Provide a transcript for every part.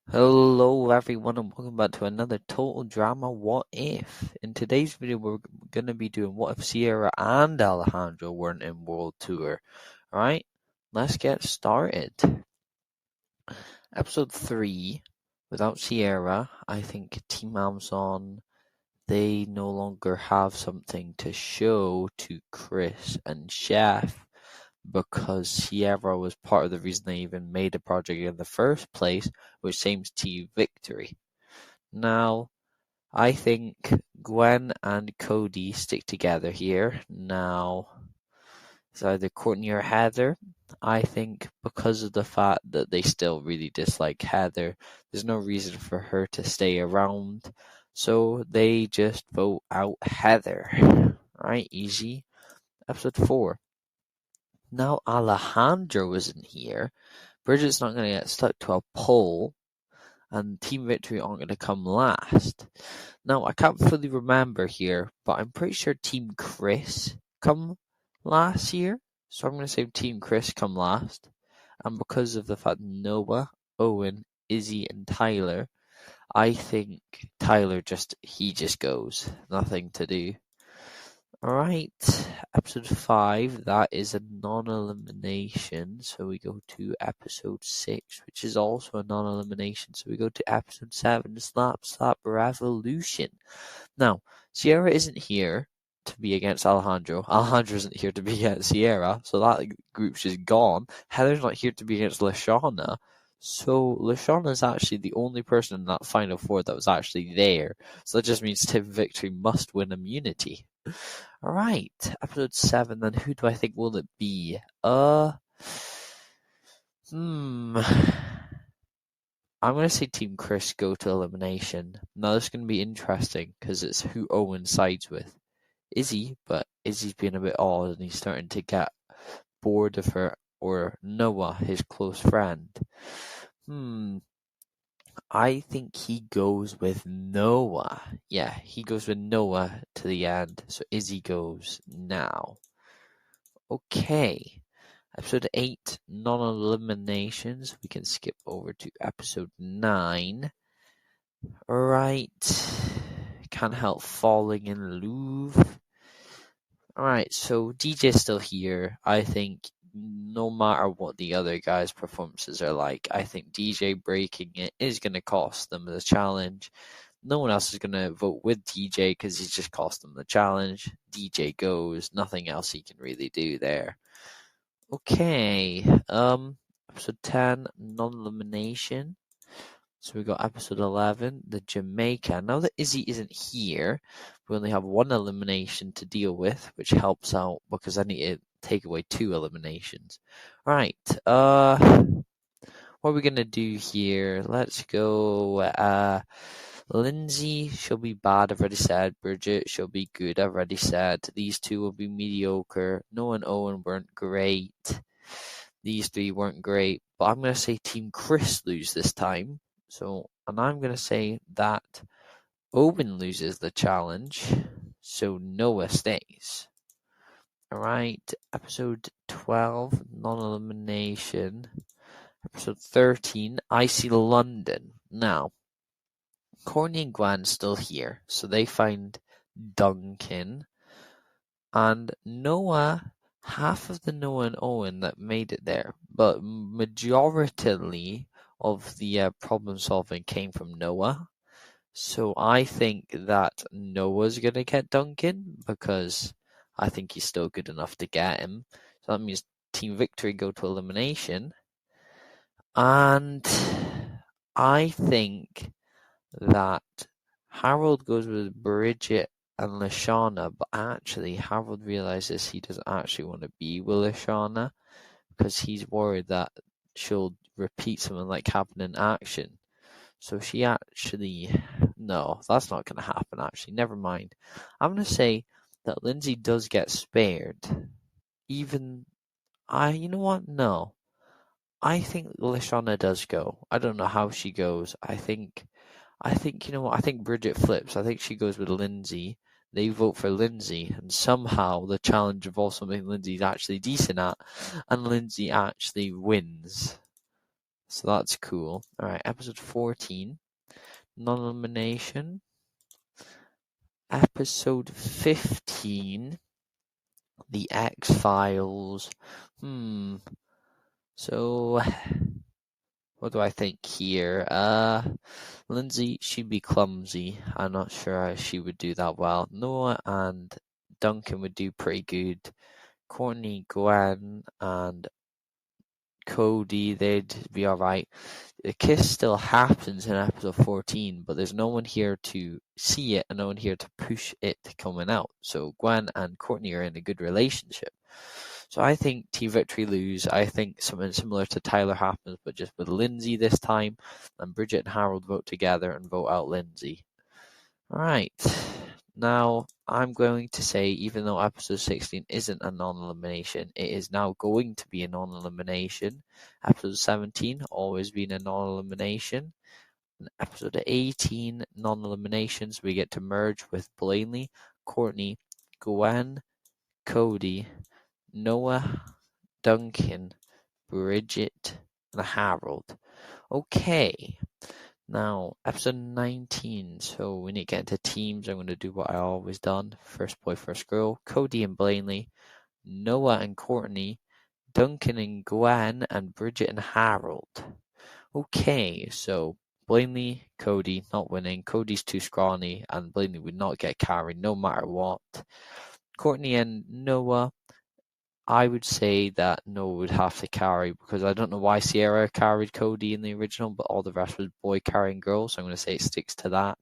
Hello everyone and welcome back to another Total Drama What If. In today's video we're going to be doing what if Sierra and Alejandro weren't in World Tour. Alright, let's get started. Episode 3, without Sierra, I think Team Amazon, they no longer have something to show to Chris and Chef because Sierra was part of the reason they even made the project in the first place, which seems Team Victory. Now, I think Gwen and Cody stick together here. Now, it's either Courtney or Heather. I think because of the fact that they still really dislike Heather, there's no reason for her to stay around. So they just vote out Heather. Right, easy. Episode 4. Now Alejandro isn't here. Bridget's not going to get stuck to a pole, and Team Victory aren't going to come last. Now, I can't fully remember here, but I'm pretty sure Team Chris come last year. So I'm going to say Team Chris come last. And because of the fact Noah, Owen, Izzy, and Tyler, I think Tyler he just goes. Nothing to do. Alright, episode 5, that is a non-elimination, so we go to episode 6, which is also a non-elimination, so we go to episode 7, Slap Slap Revolution. Now, Sierra isn't here to be against Alejandro, Alejandro isn't here to be against Sierra, so that group's just gone. Heather's not here to be against Lashana, so Lashana is actually the only person in that final 4 that was actually there, so that just means Team Victory must win immunity. Alright, episode 7, then who do I think will it be? I'm going to say Team Chris go to elimination. Now this is going to be interesting, because it's who Owen sides with. Izzy, but Izzy's being a bit odd, and he's starting to get bored of her, or Noah, his close friend. I think he goes with Noah. Yeah, he goes with Noah to the end. So Izzy goes now. Okay. Episode 8, non-eliminations. We can skip over to episode 9. Alright. Can't help falling in love. Alright, so DJ's still here. I think no matter what the other guys' performances are like, I think DJ breaking it is going to cost them the challenge. No one else is going to vote with DJ because he's just cost them the challenge. DJ goes. Nothing else he can really do there. Okay. Episode 10, non-elimination. So we got episode 11, the Jamaica. Now that Izzy isn't here, we only have 1 elimination to deal with, which helps out because I need to take away 2 eliminations. Right. What are we gonna do here? Let's go. Lindsay, she'll be bad, I've already said. Bridget, she'll be good, I've already said. These 2 will be mediocre. Noah and Owen weren't great. These 3 weren't great. But I'm gonna say Team Chris lose this time. And I'm going to say that Owen loses the challenge, so Noah stays. Alright, episode 12, non-elimination. Episode 13, Icy London. Now, Courtney and Gwen still here, so they find Duncan. And Noah, half of the Noah and Owen that made it there, but majoritarily of the problem solving came from Noah. So I think that Noah's going to get Duncan because I think he's still good enough to get him. So that means Team Victory go to elimination. And I think that Harold goes with Bridget and Lashana, but actually Harold realizes he doesn't actually want to be with Lashana because he's worried that she'll repeat something like happened in action. So she actually... No, that's not going to happen, actually. Never mind. I'm going to say that Lindsay does get spared. You know what? No. I think Lashana does go. I don't know how she goes. I think, you know what? I think Bridget flips. I think she goes with Lindsay. They vote for Lindsay, and somehow the challenge involves something Lindsay's actually decent at, and Lindsay actually wins. So that's cool. Alright, episode 14. Non-elimination. Episode 15. The X-Files. So, what do I think here? Lindsay, she'd be clumsy. I'm not sure she would do that well. Noah and Duncan would do pretty good. Courtney, Gwen, and Cody, they'd be alright. The kiss still happens in episode 14, but there's no one here to see it and no one here to push it coming out. So Gwen and Courtney are in a good relationship. So I think Team Victory lose. I think something similar to Tyler happens, but just with Lindsay this time. And Bridget and Harold vote together and vote out Lindsay. Alright. Now, I'm going to say, even though episode 16 isn't a non-elimination, it is now going to be a non-elimination. Episode 17, always been a non-elimination. And episode 18, non-eliminations, we get to merge with Blaney, Courtney, Gwen, Cody, Noah, Duncan, Bridget, and Harold. Okay. Now, episode 19, so we need to get into teams. I'm going to do what I always done. First boy, first girl. Cody and Blaney, Noah and Courtney, Duncan and Gwen, and Bridget and Harold. Okay, so Blaney, Cody, not winning. Cody's too scrawny, and Blaney would not get carried no matter what. Courtney and Noah, I would say that Noah would have to carry, because I don't know why Sierra carried Cody in the original, but all the rest was boy carrying girl, so I'm going to say it sticks to that.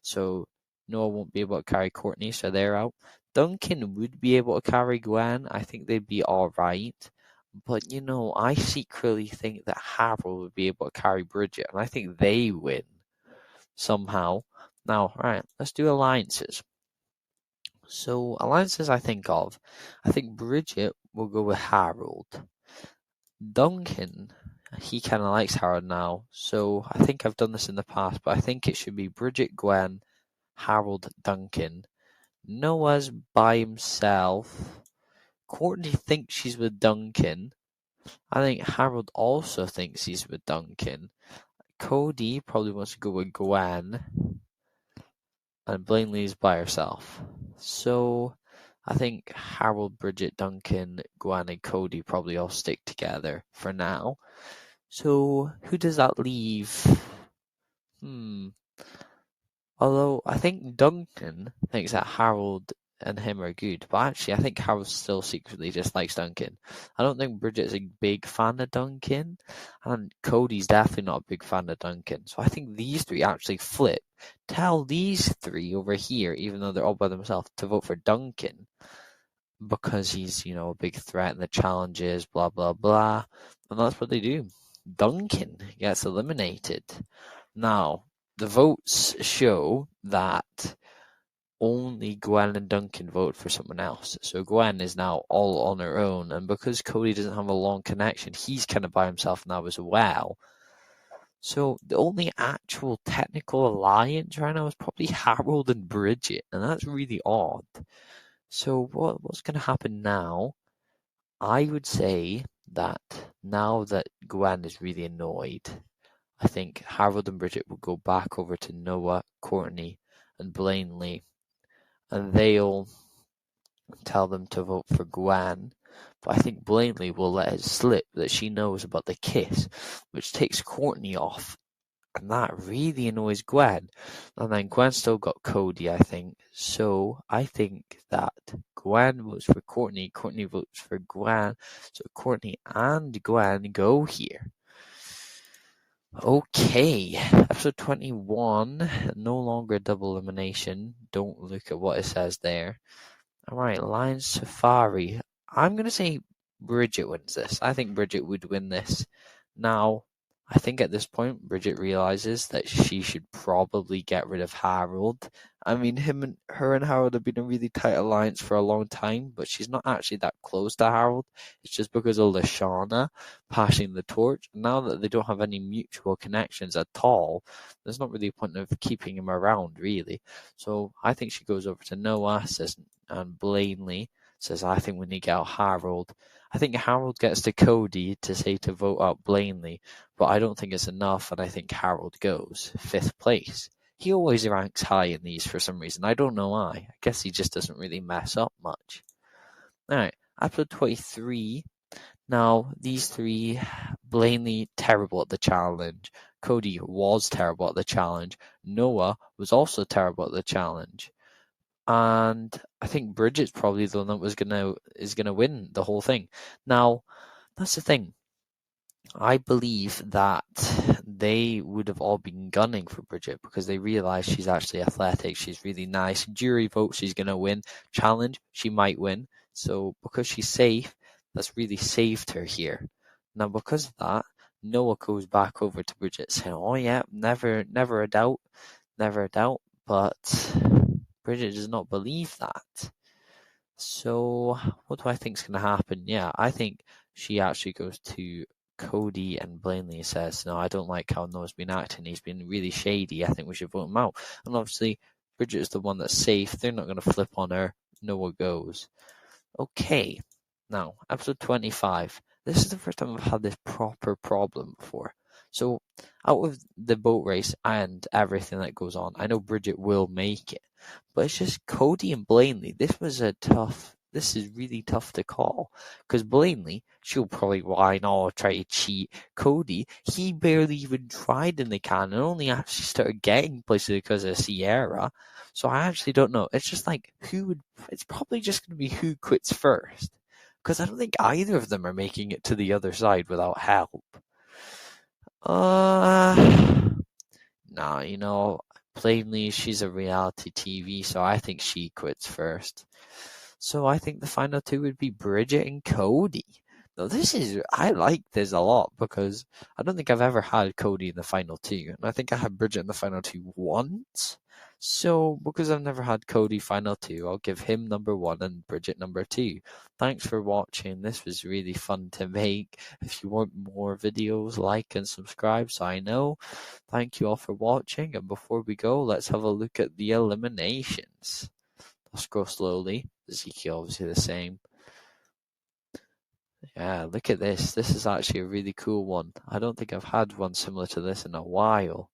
So Noah won't be able to carry Courtney, so they're out. Duncan would be able to carry Gwen. I think they'd be alright. But, I secretly think that Harold would be able to carry Bridget, and I think they win somehow. Now, right, let's do alliances. So, alliances I think Bridget will go with Harold. Duncan, he kind of likes Harold now, so I think I've done this in the past, but I think it should be Bridget, Gwen, Harold, Duncan. Noah's by himself. Courtney thinks she's with Duncan. I think Harold also thinks he's with Duncan. Cody probably wants to go with Gwen. And Blaney's by herself. So I think Harold, Bridget, Duncan, Gwen, and Cody probably all stick together for now. So who does that leave? Although I think Duncan thinks that Harold and him are good, but actually I think Harold still secretly dislikes Duncan. I don't think Bridget's a big fan of Duncan, and Cody's definitely not a big fan of Duncan. So I think these three actually flip. Tell these three over here, even though they're all by themselves, to vote for Duncan, because he's, a big threat in the challenges, blah, blah, blah. And that's what they do. Duncan gets eliminated. Now, the votes show that only Gwen and Duncan vote for someone else. So Gwen is now all on her own, and because Cody doesn't have a long connection, he's kind of by himself now as well. So the only actual technical alliance right now is probably Harold and Bridget, and that's really odd. So what's going to happen now? I would say that now that Gwen is really annoyed, I think Harold and Bridget will go back over to Noah, Courtney, and Blaney, and they'll tell them to vote for Gwen. But I think Blaney will let it slip that she knows about the kiss, which takes Courtney off, and that really annoys Gwen. And then Gwen still got Cody, I think. So I think that Gwen votes for Courtney, Courtney votes for Gwen. So Courtney and Gwen go here. Okay, episode 21, no longer double elimination. Don't look at what it says there. Alright, Lion Safari. I'm going to say Bridget wins this. I think Bridget would win this. Now, I think at this point, Bridget realizes that she should probably get rid of Harold. I mean, her and Harold have been a really tight alliance for a long time, but she's not actually that close to Harold. It's just because of Lashana passing the torch. Now that they don't have any mutual connections at all, there's not really a point of keeping him around, really. So I think she goes over to Noah and Blaney says, I think we need to get out Harold. I think Harold gets to Cody to say to vote out Blaney, but I don't think it's enough, and I think Harold goes 5th place. He always ranks high in these for some reason. I don't know why. I guess he just doesn't really mess up much. Alright, episode 23. Now, these three, Blaney, terrible at the challenge. Cody was terrible at the challenge. Noah was also terrible at the challenge. And I think Bridget's probably the one that is gonna win the whole thing. Now, that's the thing. I believe that they would have all been gunning for Bridget because they realize she's actually athletic. She's really nice. Jury vote, she's going to win. Challenge, she might win. So because she's safe, that's really saved her here. Now, because of that, Noah goes back over to Bridget saying, oh yeah, never a doubt. But Bridget does not believe that. So what do I think is going to happen? Yeah, I think she actually goes to Cody and Blaney says, no, I don't like how Noah's been acting. He's been really shady. I think we should vote him out. And obviously, Bridget is the one that's safe. They're not going to flip on her. Noah goes. Okay. Now, episode 25. This is the first time I've had this proper problem before. So, out of the boat race and everything that goes on, I know Bridget will make it. But it's just Cody and Blaney. This is really tough to call. Because Blaney, she'll probably whine or try to cheat. Cody, he barely even tried in the can and only actually started getting places because of Sierra. So I actually don't know. It's just like, it's probably just going to be who quits first. Because I don't think either of them are making it to the other side without help. Plainly she's a reality TV, so I think she quits first. So I think the final two would be Bridget and Cody. Now I like this a lot because I don't think I've ever had Cody in the final two. And I think I had Bridget in the final two once. So because I've never had Cody final two, I'll give him number 1 and Bridget number 2. Thanks for watching. This was really fun to make. If you want more videos, like and subscribe so I know. Thank you all for watching. And before we go, let's have a look at the eliminations. I'll scroll slowly. Ezekiel obviously the same. Yeah, look at this. This is actually a really cool one. I don't think I've had one similar to this in a while.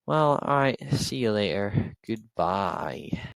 Well, alright, see you later. Goodbye.